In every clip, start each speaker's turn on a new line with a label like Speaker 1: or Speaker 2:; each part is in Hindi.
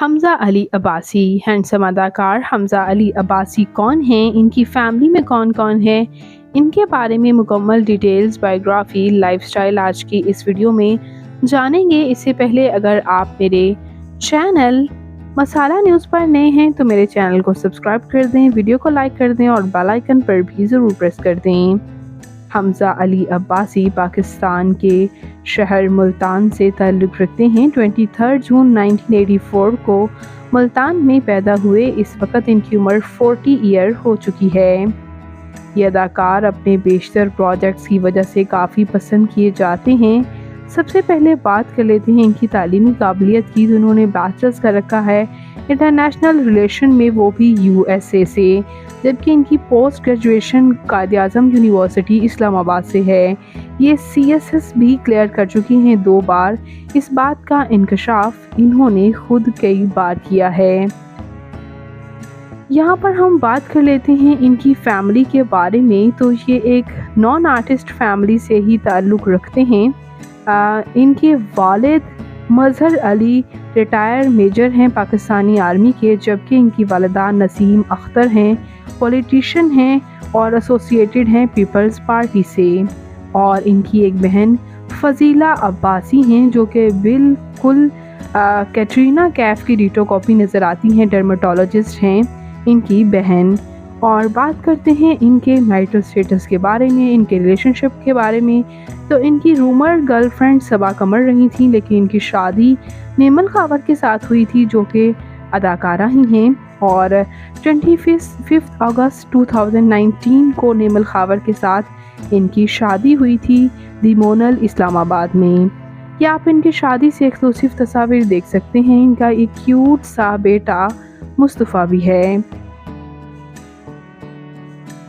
Speaker 1: हमज़ा अली अब्बासी। हैंडसम अदाकार हमज़ा अली अब्बासी कौन हैं, इनकी फैमिली में कौन कौन है, इनके बारे में मुकम्मल डिटेल्स, बायोग्राफी, लाइफस्टाइल आज की इस वीडियो में जानेंगे। इससे पहले अगर आप मेरे चैनल मसाला न्यूज़ पर नए हैं तो मेरे चैनल को सब्सक्राइब कर दें, वीडियो को लाइक कर दें और बेल आइकन पर भी ज़रूर प्रेस कर दें। हमज़ा अली अब्बासी पाकिस्तान के शहर मुल्तान से ताल्लुक़ रखते हैं। 23 जून 1984 को मुल्तान में पैदा हुए। इस वक्त इनकी उम्र 40 ईयर हो चुकी है। ये अदाकार अपने बेशतर प्रोजेक्ट्स की वजह से काफ़ी पसंद किए जाते हैं। सबसे पहले बात कर लेते हैं इनकी तालीमी काबिलियत की, तो उन्होंने बैचलर्स कर रखा है इंटरनेशनल रिलेशन में, वो भी USA से, जबकि इनकी post graduation Quaid-e-Azam university Islamabad से है। ये CSS भी क्लियर कर चुकी हैं 2 बार। इस बात का इंकशाफ इन्होंने खुद कई बार किया है। यहाँ पर हम बात कर लेते हैं इनकी फैमिली के बारे में, तो ये एक नॉन आर्टिस्ट फैमिली से ही ताल्लुक़ रखते हैं। इनके वालिद मज़हर अली रिटायर मेजर हैं पाकिस्तानी आर्मी के, जबकि इनकी वालिदा नसीम अख्तर हैं, पॉलिटिशियन हैं और एसोसिएटेड हैं पीपल्स पार्टी से। और इनकी एक बहन फ़ज़ीला अब्बासी हैं, जो कि बिल्कुल कैटरीना कैफ की डिटो कॉपी नज़र आती हैं, डर्मेटोलॉजिस्ट हैं इनकी बहन। और बात करते हैं इनके मैरिटल स्टेटस के बारे में, इनके रिलेशनशिप के बारे में, तो इनकी रूमर गर्लफ्रेंड सबा कमर रही थी, लेकिन इनकी शादी नेमल खावर के साथ हुई थी, जो कि अदाकारा ही हैं। और 25 अगस्त 2019 को नेमल खावर के साथ इनकी शादी हुई थी दी मोनल इस्लामाबाद में। या आप इनकी शादी से एक्सक्लूसिव तस्वीर देख सकते हैं। इनका एक क्यूट सा बेटा मुस्तफ़ा भी है।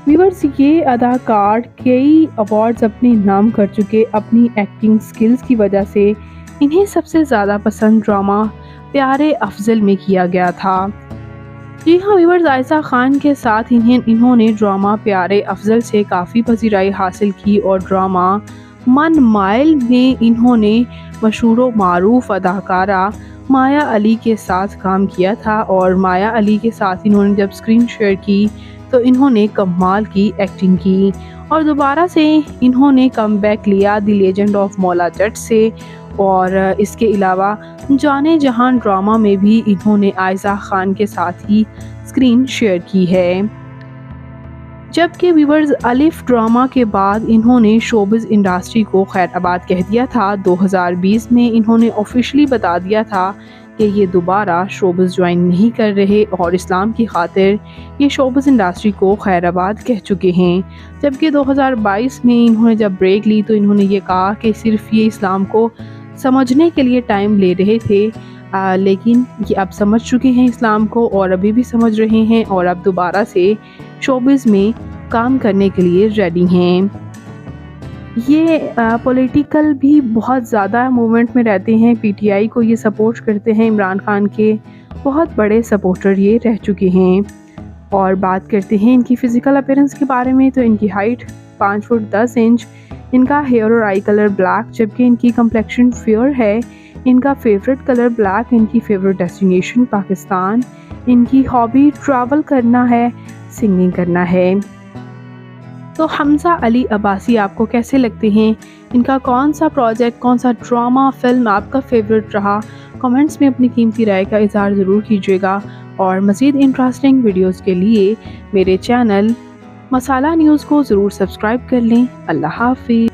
Speaker 1: व्यूअर्स, ये अदाकार कई अवार्ड्स अपने नाम कर चुके अपनी एक्टिंग स्किल्स की वजह से। इन्हें सबसे ज़्यादा पसंद ड्रामा प्यारे अफजल में किया गया था। जी हाँ व्यूअर्स, आयशा खान के साथ इन्होंने ड्रामा प्यारे अफजल से काफ़ी पसीराई हासिल की और ड्रामा मन माइल में इन्होंने मशहूर व मारूफ अदाकारा माया अली के साथ काम किया था। और माया अली के साथ इन्होंने जब स्क्रीन शेयर की तो इन्होंने कमाल की एक्टिंग की। और दोबारा से इन्होंने कमबैक लिया the legend of Maula Jatt से। और इसके अलावा जाने जहान ड्रामा में भी इन्होंने आयशा खान के साथ ही स्क्रीन शेयर की है। जबकि व्यूअर्स, अलिफ ड्रामा के बाद इन्होंने शोबिज़ इंडस्ट्री को खैराबाद कह दिया था। 2020 में इन्होंने ऑफिशियली बता दिया था कि ये दोबारा शोबिज़ ज्वाइन नहीं कर रहे और इस्लाम की खातिर ये शोबिज़ इंडस्ट्री को खैराबाद कह चुके हैं। जबकि 2022 में इन्होंने जब ब्रेक ली तो इन्होंने ये कहा कि सिर्फ ये इस्लाम को समझने के लिए टाइम ले रहे थे, लेकिन ये अब समझ चुके हैं इस्लाम को और अभी भी समझ रहे हैं और अब दोबारा से शोबिज़ में काम करने के लिए रेडी हैं। ये पॉलिटिकल भी बहुत ज़्यादा मूवमेंट में रहते हैं, PTI को ये सपोर्ट करते हैं, इमरान खान के बहुत बड़े सपोर्टर ये रह चुके हैं। और बात करते हैं इनकी फ़िज़िकल अपीयरेंस के बारे में, तो इनकी हाइट 5 फुट 10 इंच, इनका हेयर और आई कलर ब्लैक, जबकि इनकी कम्प्लेक्शन फेयर है। इनका फेवरेट कलर ब्लैक, इनकी फेवरेट डेस्टिनेशन पाकिस्तान, इनकी हॉबी ट्रैवल करना है, सिंगिंग करना है। तो हमज़ा अली अब्बासी आपको कैसे लगते हैं? इनका कौन सा प्रोजेक्ट, कौन सा ड्रामा, फिल्म आपका फेवरेट रहा? कमेंट्स में अपनी कीमती राय का इज़हार ज़रूर कीजिएगा। और मज़ीद इंटरेस्टिंग वीडियोज़ के लिए मेरे चैनल मसाला न्यूज़ को ज़रूर सब्सक्राइब कर लें। अल्लाह हाफ़िज़।